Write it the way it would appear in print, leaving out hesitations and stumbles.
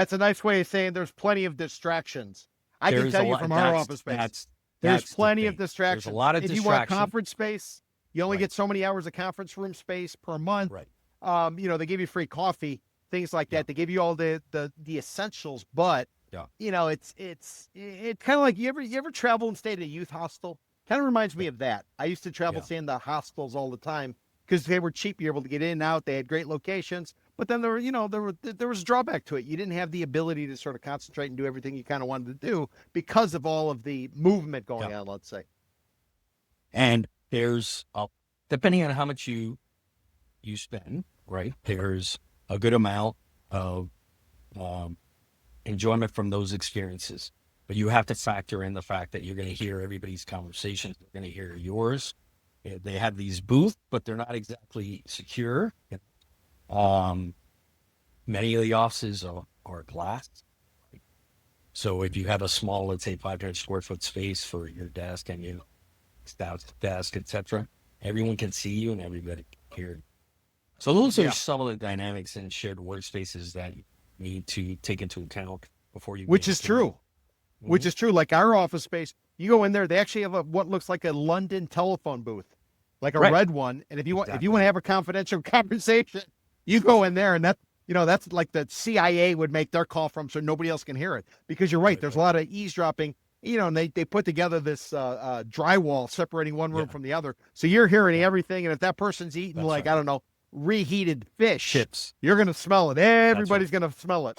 That's a nice way of saying there's plenty of distractions. I can There's tell a you lot. from our office space. There's That's the plenty of thing. distractions. There's a lot of If you want distraction. conference space, you only Right. get so many hours of conference room space per month. Right. They give you free coffee, things like that. Yeah. They give you all the essentials, but Yeah. it's kind of like you ever travel and stayed at a youth hostel? Kind of reminds me of that. I used to travel Yeah. staying in the hostels all the time because they were cheap. You're able to get in and out. They had great locations, but then there was a drawback to it. You didn't have the ability to sort of concentrate and do everything you kind of wanted to do because of all of the movement going on. Let's say. And there's depending on how much you spend, right? There's a good amount of enjoyment from those experiences, but you have to factor in the fact that you're going to hear everybody's conversations. You're going to hear yours. They have these booths, but they're not exactly secure. Many of the offices are glass. So if you have a small, let's say 500 square foot space for your desk and your staff desk, etc., everyone can see you and everybody can hear you. So those are some of the dynamics in shared workspaces that you need to take into account before you. Which is true. Mm-hmm. Which is true. Like our office space, you go in there, they actually have what looks like a London telephone booth, like a red one. And if you want to have a confidential conversation, you go in there, and that's like the CIA would make their call from, so nobody else can hear it. Because you're right, there's a lot of eavesdropping. And they put together this drywall separating one room from the other, so you're hearing everything. And if that person's eating I don't know, reheated fish, chips, you're gonna smell it. Everybody's gonna smell it.